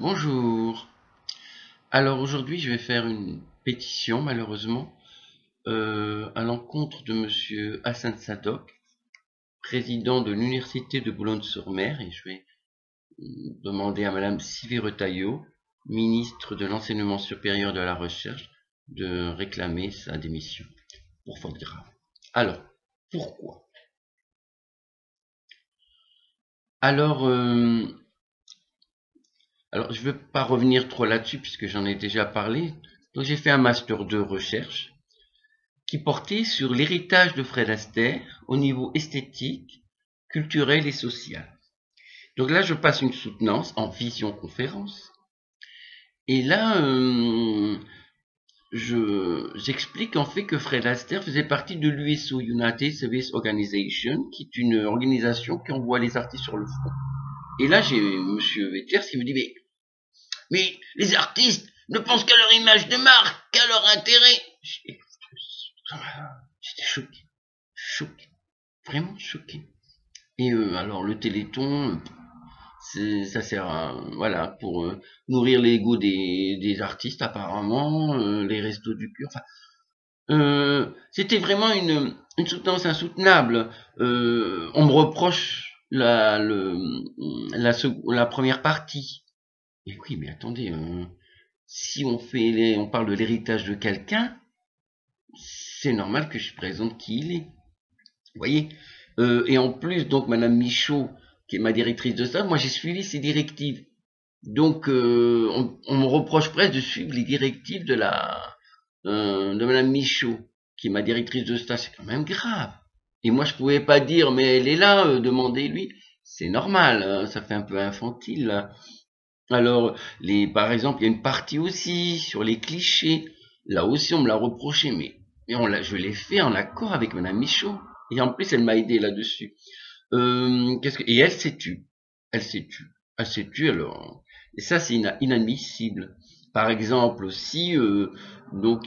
Bonjour. Alors aujourd'hui, je vais faire une pétition, malheureusement, à l'encontre de Monsieur Hassan Sadoc, président de l'Université de Boulogne-sur-Mer, et je vais demander à Madame Sylvie Retailleau, ministre de l'Enseignement supérieur et de la Recherche, de réclamer sa démission pour faute grave. Alors, pourquoi? Alors, je ne veux pas revenir trop là-dessus puisque j'en ai déjà parlé. Donc j'ai fait un master de recherche qui portait sur l'héritage de Fred Astaire au niveau esthétique, culturel et social. Donc là, je passe une soutenance en vision-conférence. Et là, j'explique en fait que Fred Astaire faisait partie de l'USO, United Service Organization, qui est une organisation qui envoie les artistes sur le front. Et là, j'ai Monsieur Veters qui me dit, mais les artistes ne pensent qu'à leur image de marque, qu'à leur intérêt. J'étais choqué, vraiment choqué. Et alors le Téléthon, ça sert à, voilà, pour nourrir l'ego des artistes apparemment, les restos du cœur. Enfin, c'était vraiment une soutenance insoutenable. On me reproche la première partie. Et oui, mais attendez, si on parle de l'héritage de quelqu'un, c'est normal que je présente qui il est. Vous voyez, et en plus, donc, Madame Michaud, qui est ma directrice de stage, moi j'ai suivi ses directives. Donc, on me reproche presque de suivre les directives de Madame Michaud, qui est ma directrice de stage. C'est quand même grave. Et moi, je pouvais pas dire, mais elle est là, demandez-lui. C'est normal, hein, ça fait un peu infantile, là. Alors, par exemple, il y a une partie aussi sur les clichés. Là aussi, on me l'a reproché, mais je l'ai fait en accord avec Madame Michaud. Et en plus, elle m'a aidé là-dessus. Et elle s'est tue. Elle s'est tue. Elle s'est tue alors. Et ça, c'est inadmissible. Par exemple aussi, donc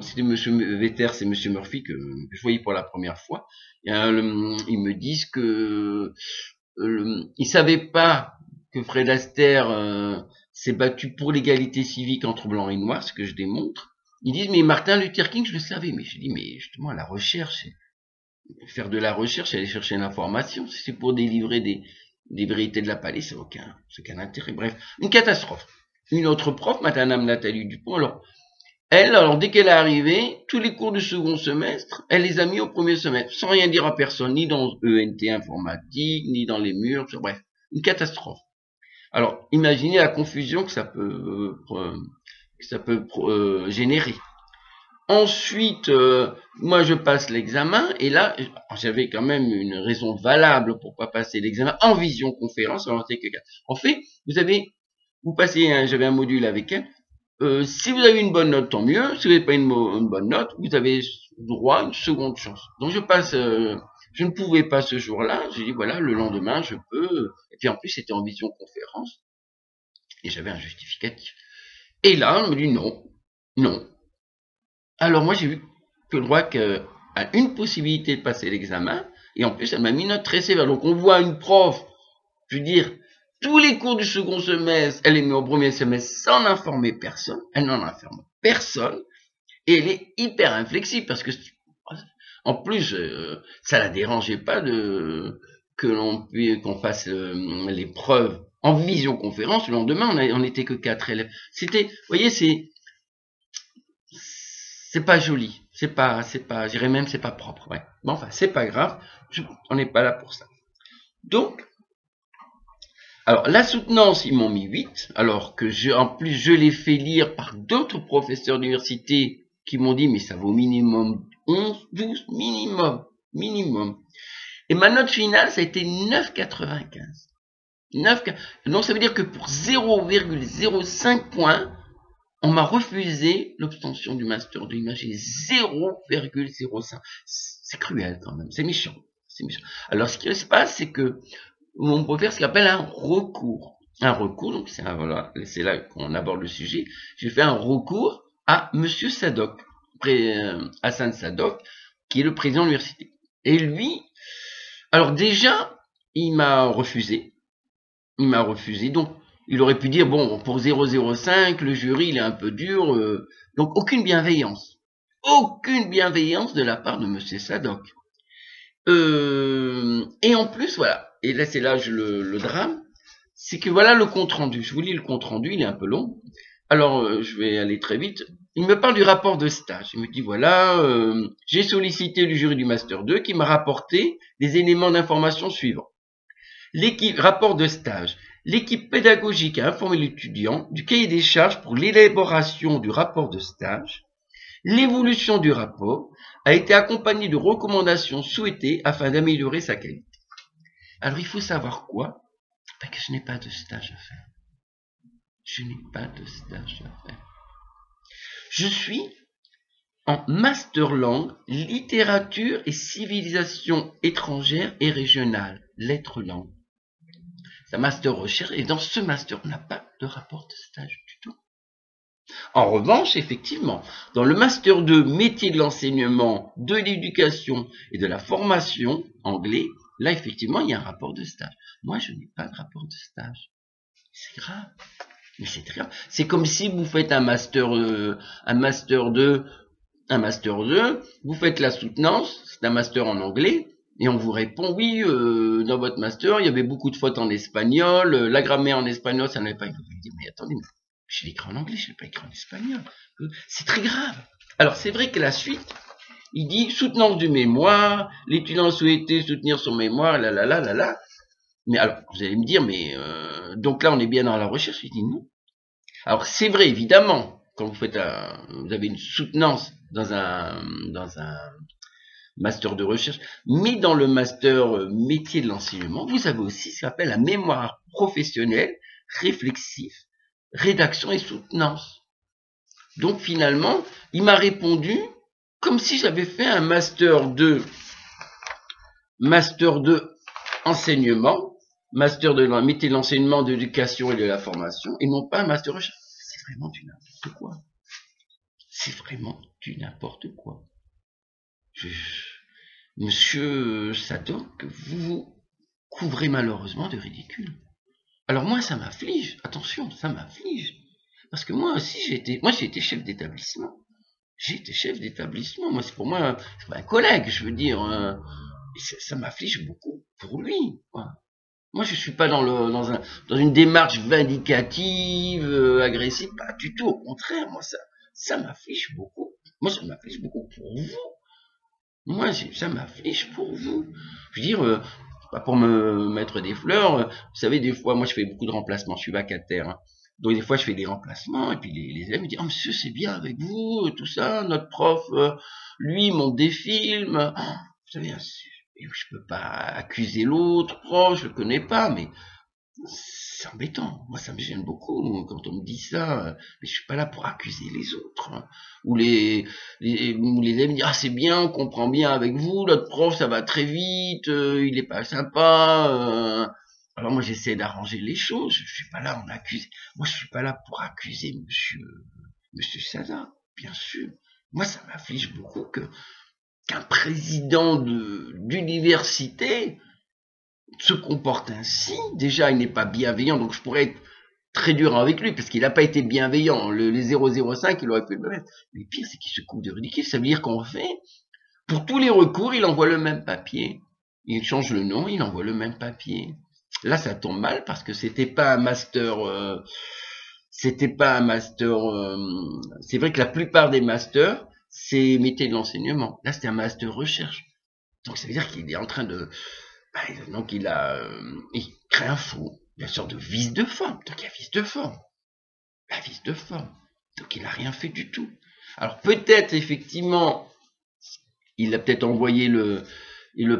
c'était Monsieur Vetter, c'est Monsieur Murphy que je voyais pour la première fois. Ils me disent que ils savaient pas que Fred Astaire s'est battu pour l'égalité civique entre blancs et noirs, ce que je démontre. Ils disent mais Martin Luther King, je le savais, mais je dis mais justement la recherche, faire de la recherche, aller chercher l'information, si c'est pour délivrer des vérités de la palais, c'est aucun intérêt. Bref, une catastrophe. Une autre prof, Madame Nathalie Dupont, alors dès qu'elle est arrivée, tous les cours du second semestre, elle les a mis au premier semestre, sans rien dire à personne, ni dans ENT informatique, ni dans les murs, bref, une catastrophe. Alors, imaginez la confusion que ça peut générer. Ensuite, moi je passe l'examen et là j'avais quand même une raison valable pour pas passer l'examen en visioconférence. En fait, vous passez, j'avais un module avec elle. Si vous avez une bonne note, tant mieux. Si vous n'avez pas une bonne note, vous avez droit à une seconde chance. Donc je ne pouvais pas ce jour-là. J'ai dit voilà, le lendemain je peux. Et puis en plus c'était en visioconférence et j'avais un justificatif. Et là on me dit non, non. Alors moi j'ai vu que le droit a une possibilité de passer l'examen, et en plus elle m'a mis une note très sévère. Donc on voit une prof, je veux dire, tous les cours du second semestre, elle les met au premier semestre sans informer personne, elle n'en informe personne, et elle est hyper inflexible, parce que en plus, ça la dérangeait pas qu'on fasse l'épreuve en visioconférence. Le lendemain, on n'était que 4 élèves. Vous voyez, c'est pas joli, je dirais même c'est pas propre, ouais. Bon, enfin, c'est pas grave, on n'est pas là pour ça. Donc, alors, la soutenance, ils m'ont mis 8, alors que en plus, je l'ai fait lire par d'autres professeurs d'université qui m'ont dit, mais ça vaut minimum 11, 12, minimum. Et ma note finale, ça a été 9,95. Donc, ça veut dire que pour 0,05 points, on m'a refusé l'obtention du master de l'image, 0,05. C'est cruel quand même, c'est méchant. Alors ce qui se passe, c'est que on peut faire ce qu'on appelle un recours. Un recours, donc c'est là qu'on aborde le sujet. J'ai fait un recours à Monsieur Sadoc, Hassan Sadoc, qui est le président de l'université. Et lui, alors déjà, il m'a refusé. Donc Il aurait pu dire, bon, pour 005, le jury, il est un peu dur. Donc, aucune bienveillance. Aucune bienveillance de la part de M. Sadoc. Et en plus, voilà. Et là, c'est là le drame. C'est que voilà le compte-rendu. Je vous lis le compte-rendu, il est un peu long. Alors, je vais aller très vite. Il me parle du rapport de stage. Il me dit, voilà, j'ai sollicité le jury du Master 2 qui m'a rapporté des éléments d'information suivants. Rapport de stage. L'équipe pédagogique a informé l'étudiant du cahier des charges pour l'élaboration du rapport de stage. L'évolution du rapport a été accompagnée de recommandations souhaitées afin d'améliorer sa qualité. Alors, il faut savoir quoi? Que je n'ai pas de stage à faire. Je n'ai pas de stage à faire. Je suis en master langue, littérature et civilisation étrangère et régionale, lettres langue. C'est un master recherche et dans ce master, on n'a pas de rapport de stage du tout. En revanche, effectivement, dans le master 2, métier de l'enseignement, de l'éducation et de la formation, anglais, là, effectivement, il y a un rapport de stage. Moi, je n'ai pas de rapport de stage. C'est grave. Mais c'est très grave. C'est comme si vous faites un master 2, vous faites la soutenance, c'est un master en anglais, et on vous répond, oui, dans votre master, il y avait beaucoup de fautes en espagnol, la grammaire en espagnol, ça n'avait pas... Vous vous dites, mais attendez, je l'ai écrit en anglais, je ne l'ai pas écrit en espagnol. C'est très grave. Alors, c'est vrai que la suite, il dit, soutenance du mémoire, l'étudiant souhaitait soutenir son mémoire, là. Mais alors, vous allez me dire, mais donc là, on est bien dans la recherche. Je dis non. Alors, c'est vrai, évidemment, quand vous avez une soutenance dans un master de recherche, mais dans le master métier de l'enseignement, vous avez aussi ce qu'on appelle la mémoire professionnelle, réflexif, rédaction et soutenance. Donc, finalement, il m'a répondu comme si j'avais fait un master 2 enseignement, master de métier de l'enseignement, de l'éducation et de la formation, et non pas un master de recherche. C'est vraiment du n'importe quoi. C'est vraiment du n'importe quoi. Monsieur Sadoc, vous vous couvrez malheureusement de ridicule. Alors moi, ça m'afflige. Attention, ça m'afflige. Parce que moi aussi, j'ai été chef d'établissement. J'ai été chef d'établissement. Moi, c'est pas un collègue, je veux dire. Et ça m'afflige beaucoup pour lui. Quoi. Moi, je suis pas dans une démarche vindicative, agressive, pas du tout. Au contraire, moi, ça m'afflige beaucoup. Moi, ça m'afflige beaucoup pour vous. Moi, ça m'afflige pour vous. Je veux dire, pas pour me mettre des fleurs. Vous savez, des fois, moi, je fais beaucoup de remplacements. Je suis vacataire. Hein. Donc, des fois, je fais des remplacements. Et puis, les élèves me disent, oh, monsieur, c'est bien avec vous, tout ça. Notre prof, lui, monte des films. Oh, vous savez, je peux pas accuser l'autre proche, je le connais pas, mais c'est embêtant. Moi, ça me gêne beaucoup quand on me dit ça. Mais je suis pas là pour accuser les autres. Hein. Ou les élèves me disent, ah, c'est bien, on comprend bien avec vous, notre prof, ça va très vite, il est pas sympa. Alors moi, j'essaie d'arranger les choses. Je suis pas là, on accuse. Moi, je suis pas là pour accuser monsieur Sada, bien sûr. Moi, ça m'afflige beaucoup qu'un président d'université se comporte ainsi. Déjà, il n'est pas bienveillant, donc je pourrais être très dur avec lui, parce qu'il n'a pas été bienveillant. Les 005, il aurait pu le mettre. Mais le pire, c'est qu'il se couvre de ridicule. Ça veut dire qu'on fait, pour tous les recours, il envoie le même papier. Il change le nom, il envoie le même papier. Là, ça tombe mal, parce que c'était pas un master... c'est vrai que la plupart des masters, c'est métier de l'enseignement. Là, c'était un master recherche. Donc, ça veut dire qu'il est en train de... donc, il crée un faux, une sorte de vice de forme. Donc, il y a vice de forme. La vice de forme. Donc, il n'a rien fait du tout. Alors, peut-être, effectivement, il a peut-être envoyé le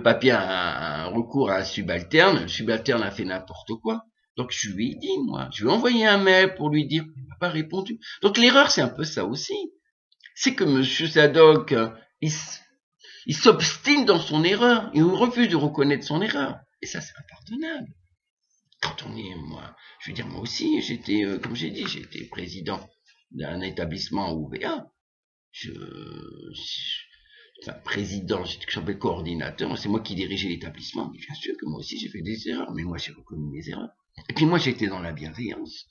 papier un recours à un subalterne. Le subalterne a fait n'importe quoi. Donc, je lui ai dit, moi, je lui ai envoyé un mail pour lui dire, il m'a pas répondu. Donc, l'erreur, c'est un peu ça aussi. C'est que monsieur Sadoc, il s'obstine dans son erreur. Il refuse de reconnaître son erreur. Et ça, c'est impardonnable. Quand on est, moi, je veux dire, moi aussi, j'étais, comme j'ai dit, j'étais président d'un établissement OUVA. Enfin, président, j'étais coordinateur, c'est moi qui dirigeais l'établissement. Mais bien sûr que moi aussi, j'ai fait des erreurs. Mais moi, j'ai reconnu mes erreurs. Et puis moi, j'étais dans la bienveillance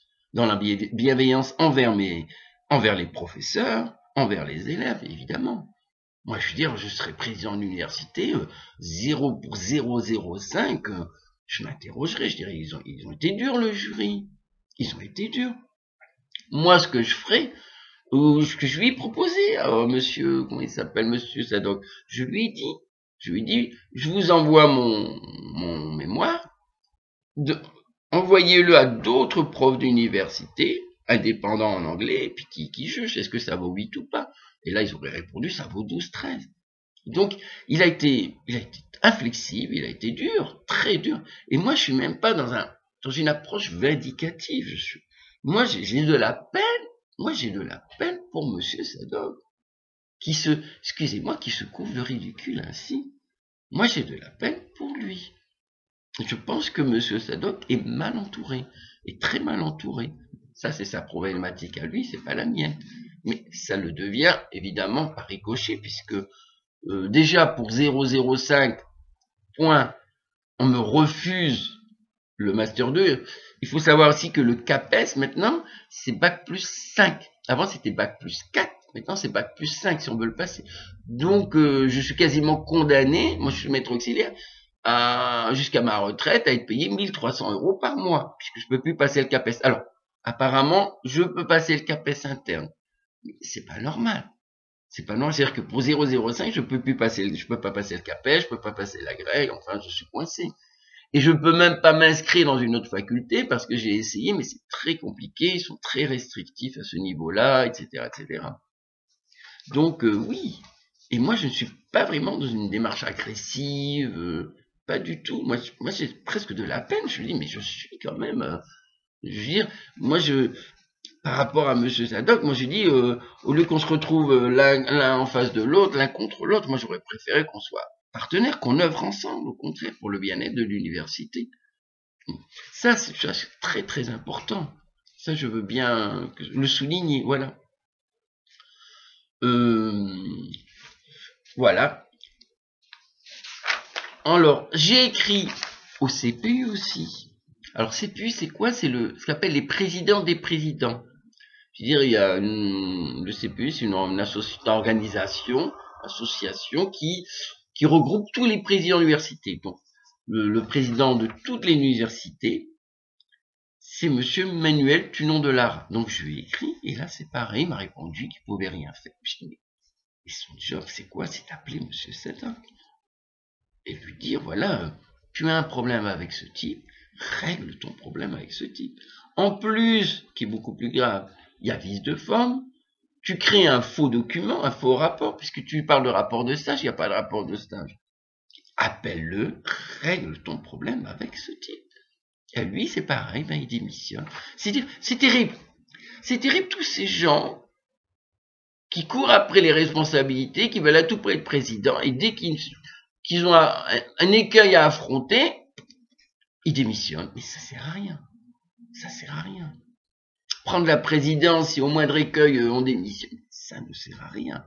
envers les professeurs, envers les élèves, évidemment. Moi, je veux dire, je serais président de l'université, 0 pour 0,05, je m'interrogerais, je dirais, ils ont été durs, le jury. Ils ont été durs. Moi, ce que je ferais, ou ce que je lui ai proposé à monsieur, comment il s'appelle, monsieur Sadoc, je lui ai dit, je vous envoie mon mémoire, envoyez-le à d'autres profs d'université, indépendants en anglais, et puis qui jugent, est-ce que ça vaut 8 ou pas? Et là, ils auraient répondu, ça vaut 12, 13. Donc, il a été inflexible, il a été dur, très dur. Et moi, je suis même pas dans une approche vindicative. Moi, j'ai de la peine pour monsieur Sadoc, excusez-moi, qui se couvre de ridicule ainsi. Moi, j'ai de la peine pour lui. Je pense que monsieur Sadoc est mal entouré, est très mal entouré. Ça, c'est sa problématique à lui, c'est pas la mienne. Mais ça le devient, évidemment, par ricochet, puisque déjà, pour 0,05 points, on me refuse le Master 2. Il faut savoir aussi que le CAPES, maintenant, c'est Bac plus 5. Avant, c'était Bac plus 4. Maintenant, c'est Bac plus 5, si on veut le passer. Donc, je suis quasiment condamné, moi je suis maître auxiliaire, jusqu'à ma retraite, à être payé 1300 € par mois, puisque je peux plus passer le CAPES. Alors, apparemment, je peux passer le CAPES interne. Mais c'est pas normal. C'est pas normal, c'est-à-dire que pour 0,05, je peux pas passer le CAPES, je peux pas passer la grègue, enfin, je suis coincé. Et je peux même pas m'inscrire dans une autre faculté parce que j'ai essayé, mais c'est très compliqué, ils sont très restrictifs à ce niveau-là, etc., etc. Donc, oui. Et moi, je ne suis pas vraiment dans une démarche agressive, pas du tout. Moi j'ai presque de la peine. Je me dis, mais je suis quand même, je veux dire, par rapport à monsieur Sadoc, moi j'ai dit, au lieu qu'on se retrouve l'un en face de l'autre, l'un contre l'autre, moi j'aurais préféré qu'on soit partenaires, qu'on œuvre ensemble, au contraire, pour le bien-être de l'université. Ça, c'est très très important. Ça, je veux bien le souligner, voilà. Voilà. Alors, j'ai écrit au CPU aussi. Alors, CPU, c'est quoi? C'est ce qu'on appelle les présidents des présidents. Je veux dire, il y a le CPU, c'est une organisation, association qui regroupe tous les présidents d'université. Donc, le président de toutes les universités, c'est monsieur Manuel Tunon de Lara. Donc, je lui ai écrit, et là, c'est pareil, il m'a répondu qu'il pouvait rien faire. Je dis, mais son job, c'est quoi? C'est d'appeler monsieur Sadoc et lui dire, voilà, tu as un problème avec ce type, règle ton problème avec ce type. En plus, qui est beaucoup plus grave, il y a vice de forme, tu crées un faux document, un faux rapport, puisque tu parles de rapport de stage, il n'y a pas de rapport de stage. Appelle-le, règle ton problème avec ce type. Et lui, c'est pareil, ben, il démissionne. C'est terrible. C'est terrible tous ces gens qui courent après les responsabilités, qui veulent à tout prix être président, et dès qu'ils ont un écueil à affronter, ils démissionnent. Mais ça sert à rien. Ça sert à rien. Prendre la présidence, si au moindre écueil on démissionne, ça ne sert à rien.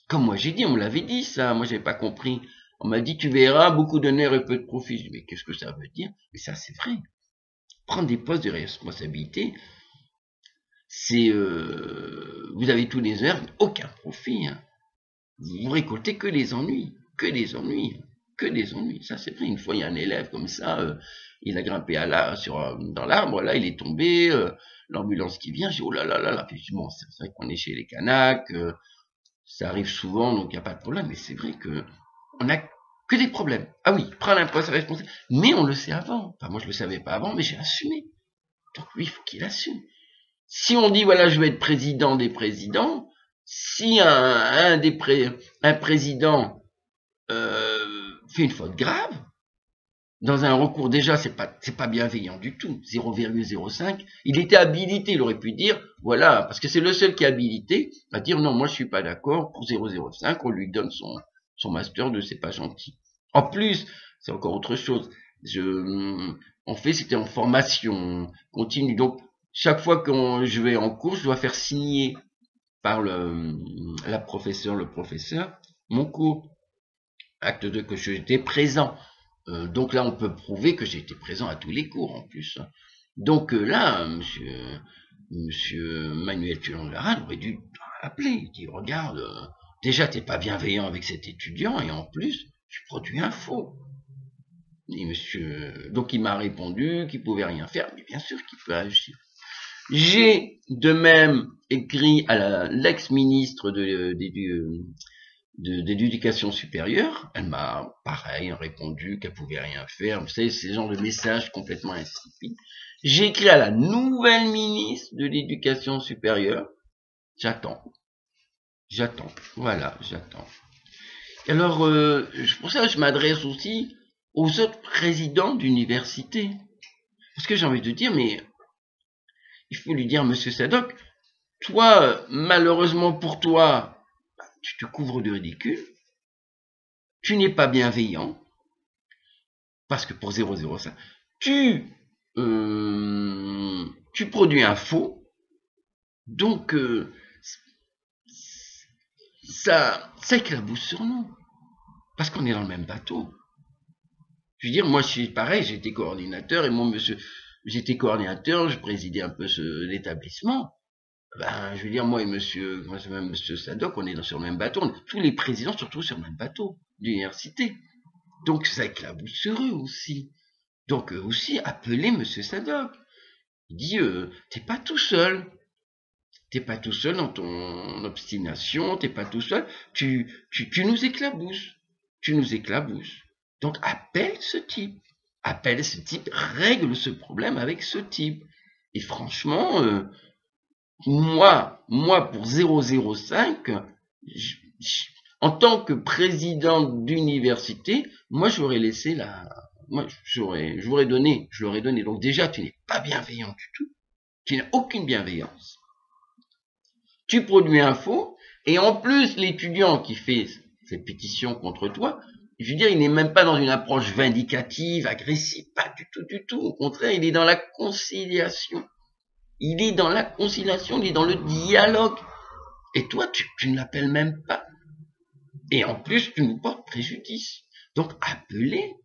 Comme moi j'ai dit, on me l'avait dit ça, moi j'avais pas compris. On m'a dit, tu verras, beaucoup d'honneur et peu de profit. Je dis, mais qu'est-ce que ça veut dire? Mais ça c'est vrai. Prendre des postes de responsabilité, c'est vous avez tous les heures, aucun profit. Hein. Vous récoltez que les ennuis, que des ennuis, que des ennuis. Ça c'est vrai. Une fois il y a un élève comme ça, il a grimpé dans l'arbre, là il est tombé, l'ambulance qui vient, j'ai dit oh là là là là. Puis bon, c'est vrai qu'on est chez les Kanaks, ça arrive souvent, donc il n'y a pas de problème. Mais c'est vrai que on a que des problèmes. Ah oui, prendre un poste responsable, mais on le sait avant. Enfin moi je le savais pas avant, mais j'ai assumé. Donc lui il faut qu'il assume. Si on dit voilà je vais être président des présidents, si un président fait une faute grave, dans un recours déjà c'est pas bienveillant du tout, 0,05, il était habilité, il aurait pu dire voilà, parce que c'est le seul qui est habilité à dire non moi je suis pas d'accord pour 0,05, on lui donne son master 2, c'est pas gentil. En plus, c'est encore autre chose. C'était en formation continue, donc chaque fois que je vais en cours, je dois faire signer par le professeur, mon cours. Acte 2 que j'étais présent Donc là, on peut prouver que j'ai été présent à tous les cours en plus. Donc là, monsieur Manuel Tulon-Lara aurait dû appeler. Il dit, regarde, déjà, t'es pas bienveillant avec cet étudiant et en plus, tu produis un faux. Et donc il m'a répondu qu'il pouvait rien faire, mais bien sûr qu'il peut agir. J'ai de même écrit à l'ex-ministre de l'éducation supérieure. Elle m'a, pareil, répondu qu'elle pouvait rien faire. Vous savez, c'est ce genre de message complètement insipide. J'ai écrit à la nouvelle ministre de l'éducation supérieure. J'attends. Voilà, j'attends. Alors, pour ça, je m'adresse aussi aux autres présidents d'université. Parce que j'ai envie de dire, mais il faut lui dire, monsieur Sadoc, toi, malheureusement pour toi, tu te couvres de ridicule, tu n'es pas bienveillant, parce que pour 005, tu produis un faux, donc ça éclabousse sur nous, parce qu'on est dans le même bateau. Je veux dire, moi, je suis pareil, j'étais coordinateur, et moi, j'étais coordinateur, je présidais un peu l'établissement. Ben, je veux dire, moi et monsieur Sadoc, on est sur le même bateau. Tous les présidents, surtout sur le même bateau d'université. Donc, ça éclabousse sur eux aussi. Donc, aussi, appelez monsieur Sadoc. Il dit, t'es pas tout seul. T'es pas tout seul dans ton obstination, t'es pas tout seul. Tu nous éclabousses. Tu nous éclabousses. Donc, appelle ce type, règle ce problème avec ce type. Et franchement, moi, pour 005, en tant que président d'université, moi, j'aurais laissé je l'aurais donné. Donc déjà, tu n'es pas bienveillant du tout. Tu n'as aucune bienveillance. Tu produis un faux, et en plus, l'étudiant qui fait cette pétition contre toi, je veux dire, il n'est même pas dans une approche vindicative, agressive, pas du tout. Au contraire, il est dans la conciliation. Il est dans le dialogue. Et toi, tu ne l'appelles même pas. Et en plus, tu nous portes préjudice. Donc, appelez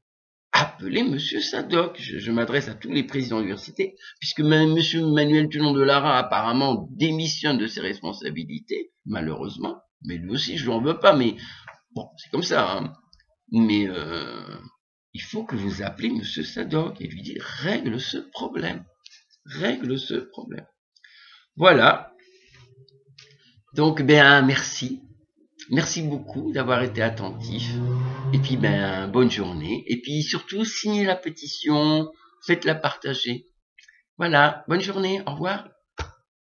monsieur Sadoc. Je m'adresse à tous les présidents d'université, puisque monsieur Manuel Tulon-Lara apparemment démissionne de ses responsabilités, malheureusement. Mais lui aussi, je lui en veux pas, mais bon, c'est comme ça, hein. Mais il faut que vous appelez monsieur Sadoc et lui dire, règle ce problème. Voilà. Donc, merci. Merci beaucoup d'avoir été attentif. Et puis, bonne journée. Et puis, surtout, signez la pétition, faites-la partager. Voilà. Bonne journée. Au revoir.